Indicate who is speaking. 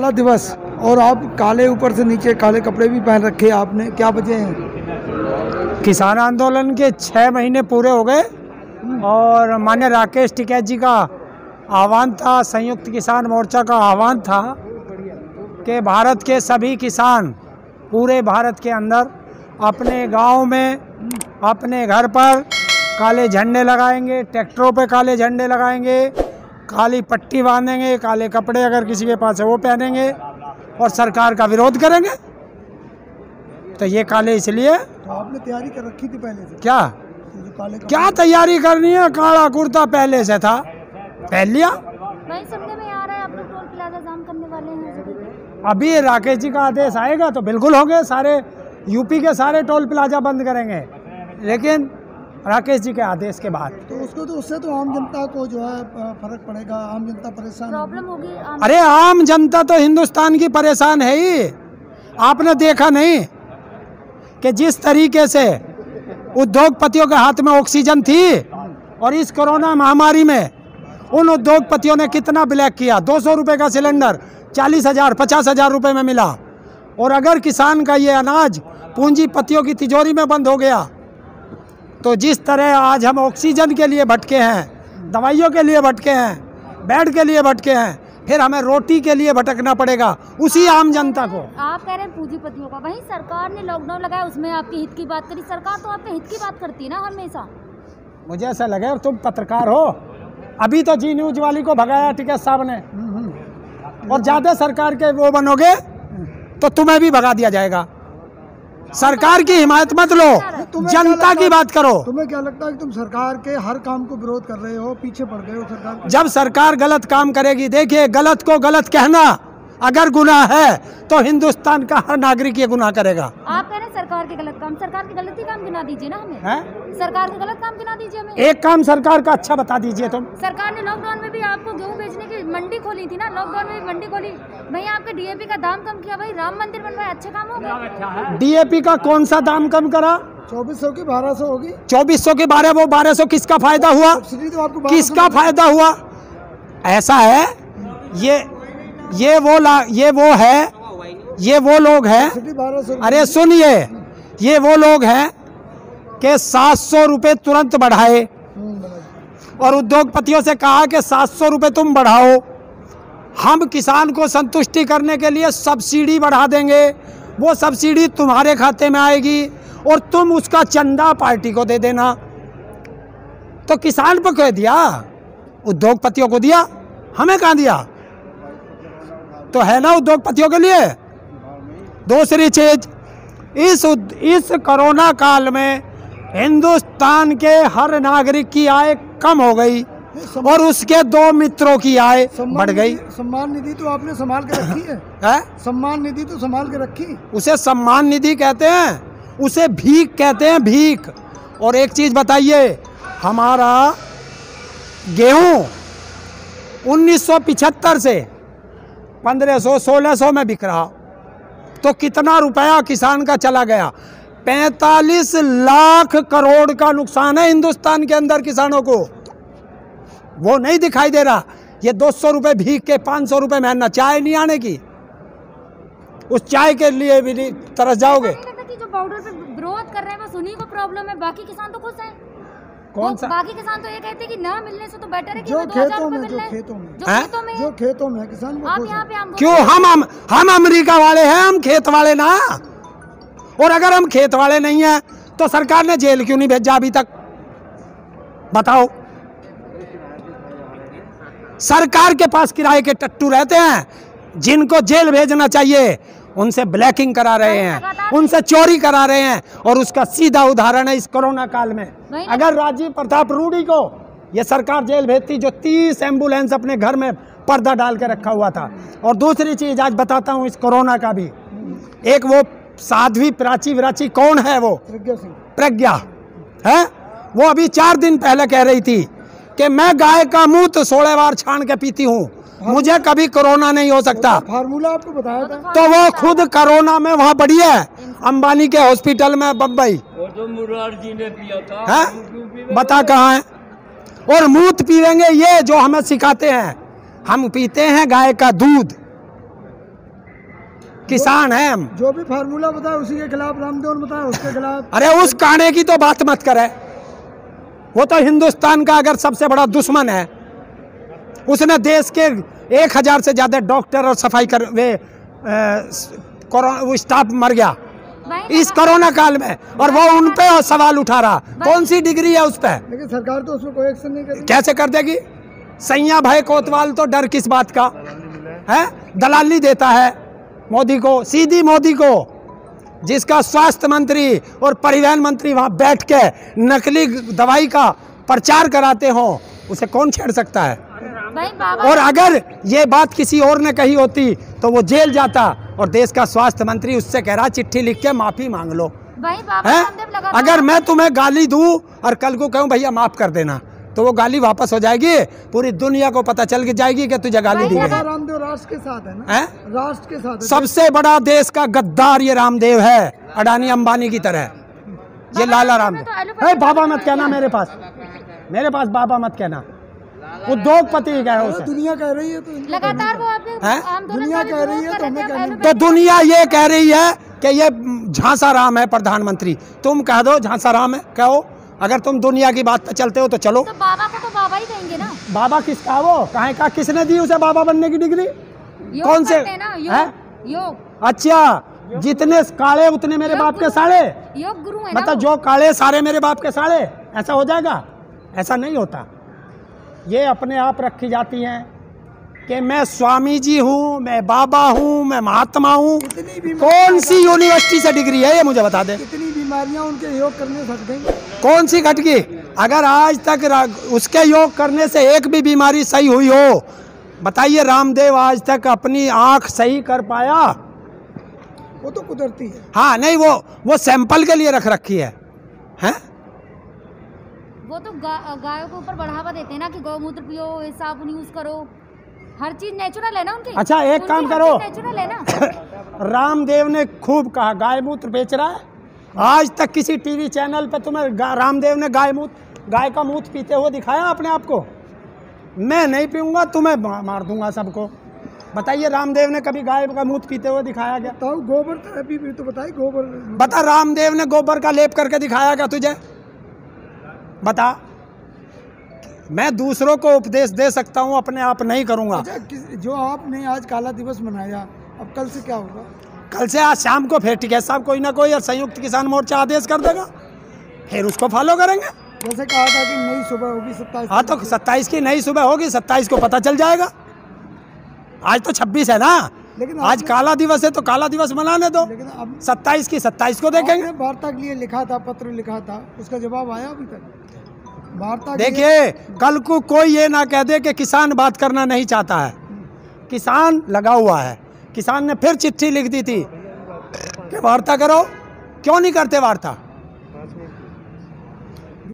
Speaker 1: काला दिवस और आप काले ऊपर से नीचे काले कपड़े भी पहन रखे आपने, क्या वजह है?
Speaker 2: किसान आंदोलन के 6 महीने पूरे हो गए और माननीय राकेश टिकैत जी का आह्वान था, संयुक्त किसान मोर्चा का आह्वान था कि भारत के सभी किसान पूरे भारत के अंदर अपने गांव में अपने घर पर काले झंडे लगाएंगे, ट्रैक्टरों पे काले झंडे लगाएंगे, काली पट्टी बांधेंगे, काले कपड़े अगर किसी के पास है वो पहनेंगे और सरकार का विरोध करेंगे। तो ये काले इसलिए।
Speaker 1: तो आपने तैयारी कर रखी थी पहले से?
Speaker 2: क्या क्या तैयारी करनी है? काला कुर्ता पहले से था, पहन लिया।
Speaker 3: भाई सुनने में आ रहा है आप लोग टोल प्लाजा जाम करने वाले हैं।
Speaker 2: अभी राकेश जी का आदेश आएगा तो बिल्कुल होंगे, सारे यूपी के सारे टोल प्लाजा बंद करेंगे, लेकिन राकेश जी के आदेश के बाद।
Speaker 1: तो उससे तो आम जनता को जो है फर्क पड़ेगा, आम जनता परेशान,
Speaker 3: प्रॉब्लम होगी।
Speaker 2: अरे आम जनता तो हिंदुस्तान की परेशान है ही। आपने देखा नहीं कि जिस तरीके से उद्योगपतियों के हाथ में ऑक्सीजन थी और इस कोरोना महामारी में उन उद्योगपतियों ने कितना ब्लैक किया। 200 रुपये का सिलेंडर 40,000 50,000 रुपये में मिला। और अगर किसान का ये अनाज पूंजीपतियों की तिजोरी में बंद हो गया तो जिस तरह आज हम ऑक्सीजन के लिए भटके हैं, दवाइयों के लिए भटके हैं, बेड के लिए भटके हैं, फिर हमें रोटी के लिए भटकना पड़ेगा उसी आम जनता को।
Speaker 3: आप कह रहे हैं पूंजीपतियों का, वहीं सरकार ने लॉकडाउन लगाया उसमें आपके हित की बात करी। सरकार तो आपके हित की बात करती है ना हमेशा। मुझे
Speaker 2: ऐसा लगे तुम पत्रकार हो। अभी तो जी न्यूज वाली को भगाया टिकैत साहब ने, और ज्यादा सरकार के वो बनोगे तो तुम्हें भी भगा दिया जाएगा। सरकार की हिमायत मत लो, जनता की बात करो।
Speaker 1: तुम्हें क्या लगता है कि तुम सरकार के हर काम को विरोध कर रहे हो, पीछे पड़ गए हो सरकार?
Speaker 2: जब सरकार गलत काम करेगी, देखिए गलत को गलत कहना अगर गुनाह है तो हिंदुस्तान का हर नागरिक ये गुनाह करेगा।
Speaker 3: आप कह रहे हैं सरकार के गलत काम, सरकार के गलत ही काम गिना दीजिए ना हमें।
Speaker 2: है?
Speaker 3: सरकार के गलत काम गिना दीजिए हमें।
Speaker 2: एक काम सरकार का अच्छा बता दीजिए तुम।
Speaker 3: सरकार ने लॉकडाउन में भी आपको गेहूं बेचने की मंडी खोली थी ना, लॉकडाउन में भी मंडी खोली। भाई आपके डीएपी का दाम कम किया, भाई राम मंदिर बनवाया, अच्छे काम हो गए।
Speaker 2: डीएपी का कौन सा दाम कम करा?
Speaker 1: 2400 की 1200 होगी।
Speaker 2: 2400 की 12, वो 1200 किसका फायदा हुआ?
Speaker 1: तो आपको
Speaker 2: किसका फायदा हुआ? ऐसा है, ये वो लोग हैं। अरे सुनिए, ये वो लोग हैं कि 700 रुपये तुरंत बढ़ाए और उद्योगपतियों से कहा कि 700 रुपये तुम बढ़ाओ, हम किसान को संतुष्टि करने के लिए सब्सिडी बढ़ा देंगे। वो सब्सिडी तुम्हारे खाते में आएगी और तुम उसका चंदा पार्टी को दे देना। तो किसान को कह दिया, उद्योगपतियों को दिया, हमें कहाँ दिया? तो है ना उद्योगपतियों के लिए। दूसरी चीज, इस कोरोना काल में हिंदुस्तान के हर नागरिक की आय कम हो गई और उसके 2 मित्रों की आय बढ़ गई।
Speaker 1: सम्मान निधि तो आपने संभाल के रखी है? सम्मान निधि तो संभाल के रखी। उसे
Speaker 2: सम्मान निधि कहते हैं, उसे भीख कहते हैं, भीख। और एक चीज बताइए, हमारा गेहूं 1975 से 1500-1600 में बिक रहा, तो कितना रुपया किसान का चला गया? 45 लाख करोड़ का नुकसान है हिंदुस्तान के अंदर किसानों को। वो नहीं दिखाई दे रहा। ये 200 रुपये भीख के 500 रुपये में चाय नहीं आने की, उस चाय के लिए भी नहीं तरस जाओगे।
Speaker 3: जो पाउडर पे विरोध कर रहे हैं बस उन्हीं को प्रॉब्लम है, बाकी किसान तो खुश हैं।
Speaker 2: कौन सा?
Speaker 3: बाकी किसान तो ये कहते हैं कि ना मिलने से तो बेटर है कि
Speaker 1: जो खेतों में किसान
Speaker 3: आप यहाँ पे
Speaker 2: क्यों? हम अमेरिका वाले हैं, हम खेत वाले ना। और अगर हम खेत वाले नहीं हैं तो सरकार ने जेल क्यों नहीं भेजा अभी तक? बताओ। सरकार के पास किराए के टट्टू रहते हैं, जिनको जेल भेजना चाहिए उनसे ब्लैकिंग करा रहे हैं, उनसे चोरी करा रहे हैं। और उसका सीधा उदाहरण है इस कोरोना काल में। अगर राजीव प्रताप रूडी को ये सरकार जेल भेजती, जो 30 एम्बुलेंस अपने घर में पर्दा डाल के रखा हुआ था। और दूसरी चीज आज बताता हूँ इस कोरोना का भी, एक वो साध्वी प्राची विराची, कौन है वो? प्रज्ञा है। वो अभी 4 दिन पहले कह रही थी कि मैं गाय का मूत 16 बार छान के पीती हूँ, मुझे कभी कोरोना नहीं हो सकता।
Speaker 1: फार्मूला आपको बताया था।
Speaker 2: तो वो खुद कोरोना में वहाँ पड़ी है, अंबानी के हॉस्पिटल में, बम्बई।
Speaker 4: तो मुरार जी ने पिया था।
Speaker 2: है? बता कहाँ है? और मूत पीवेंगे ये जो हमें सिखाते हैं। हम पीते हैं गाय का दूध, किसान हैं हम।
Speaker 1: जो भी फार्मूला बताया उसी के खिलाफ, रामदेव ने बताया उसके खिलाफ।
Speaker 2: अरे उस कांडे की तो बात मत करे, वो तो हिंदुस्तान का अगर सबसे बड़ा दुश्मन है। उसने देश के 1000 से ज्यादा डॉक्टर और सफाई कर वो स्टाफ मर गया इस कोरोना काल में, और वो उन पे सवाल उठा रहा। कौन सी डिग्री है उस पे?
Speaker 1: लेकिन सरकार तो उसमें कोई एक्शन नहीं कर रही।
Speaker 2: कैसे कर देगी? सैया भाई कोतवाल तो डर किस बात का है? दलाली देता है मोदी को, सीधी मोदी को, जिसका स्वास्थ्य मंत्री और परिवहन मंत्री वहां बैठ के नकली दवाई का प्रचार कराते हो, उसे कौन छेड़ सकता है? और अगर ये बात किसी और ने कही होती तो वो जेल जाता, और देश का स्वास्थ्य मंत्री उससे कह रहा चिट्ठी लिख के माफी मांग लो। है? अगर मैं तुम्हें गाली दूं और कल को कहूं भैया माफ कर देना, तो वो गाली वापस हो जाएगी, पूरी दुनिया को पता चल जाएगी कि तुझे गाली दी गई।
Speaker 1: रामदेव राष्ट्र के साथ है ना? है? राष्ट्र के साथ है।
Speaker 2: सबसे बड़ा देश का गद्दार ये रामदेव है, अडानी अंबानी की तरह। ये लाला रामदेव। बाबा मत कहना मेरे पास बाबा मत कहना, उद्योगपति कह रहा है।
Speaker 1: दुनिया कह रही है तो
Speaker 3: लगातार वो आपके
Speaker 1: दुनिया कह रही है तो हमें कहने।
Speaker 2: तो दुनिया ये कह रही है कि ये झांसा राम है प्रधानमंत्री। तुम कह दो झांसा राम है, कहो। अगर तुम दुनिया की बात पे चलते हो तो चलो।
Speaker 3: तो बाबा को तो बाबा ही कहेंगे ना।
Speaker 2: बाबा किसका? वो कहाँ का? किसने दी उसे बाबा बनने की डिग्री? कौन से?
Speaker 3: योग।
Speaker 2: अच्छा, जितने काले उतने मेरे बाप के साले।
Speaker 3: योग गुरु है।
Speaker 2: मतलब जो काले सारे मेरे बाप के साले, ऐसा हो जाएगा? ऐसा नहीं होता। ये अपने आप रखी जाती हैं कि मैं स्वामी जी हूँ, मैं बाबा हूँ, मैं महात्मा हूँ। कौन सी यूनिवर्सिटी से डिग्री है ये मुझे बता दे।
Speaker 1: कितनी बीमारियां उनके योग करने से हट गई?
Speaker 2: कौन सी घट गई? अगर आज तक उसके योग करने से एक भी बीमारी सही हुई हो, बताइए। रामदेव आज तक अपनी आंख सही कर पाया?
Speaker 1: वो तो कुदरती है।
Speaker 2: हाँ, नहीं, वो सैंपल के लिए रख रखी है। हैं?
Speaker 3: वो तो गायों के ऊपर बढ़ावा देते हैं ना कि गौमूत्र पियो, साबुन यूज करो, हर चीज नेचुरल है ना उनकी।
Speaker 2: अच्छा, एक काम करो,
Speaker 3: नेचुरल है ना।
Speaker 2: रामदेव ने खूब कहा गाय मूत्र बेच रहा है। आज तक किसी टीवी चैनल पे तुम्हें रामदेव ने गाय का मूत्र पीते हुए दिखाया अपने आप को? मैं नहीं पीऊंगा, तुम्हें मार दूंगा सबको। बताइए, रामदेव ने कभी गाय का मूत्र पीते हुए दिखाया क्या?
Speaker 1: तो गोबर थेरेपी भी तो बताइए। गोबर
Speaker 2: बता, रामदेव ने गोबर का लेप करके दिखाया क्या तुझे? बता। मैं दूसरों को उपदेश दे सकता हूँ, अपने आप नहीं करूँगा।
Speaker 1: अच्छा, जो आपने आज काला दिवस मनाया, अब कल से क्या होगा?
Speaker 2: कल से आज शाम को फिर टिकैत साहब कोई ना कोई संयुक्त किसान मोर्चा आदेश कर देगा, फिर उसको फॉलो करेंगे।
Speaker 1: जैसे कहा था कि नई सुबह होगी 27।
Speaker 2: हाँ, तो 27 की नई सुबह होगी, 27 को पता चल जाएगा। आज तो 26 है ना, लेकिन आज काला दिवस है तो काला दिवस मनाने दो। लेकिन अब 27 की 27 को देखेंगे।
Speaker 1: वार्ता के लिए लिखा था, पत्र लिखा था, उसका जवाब आया अभी तक? वार्ता
Speaker 2: देखिए, कल को कोई ये ना कह दे कि किसान बात करना नहीं चाहता है। किसान लगा हुआ है। किसान ने फिर चिट्ठी लिख दी थी कि वार्ता करो। क्यों नहीं करते वार्ता?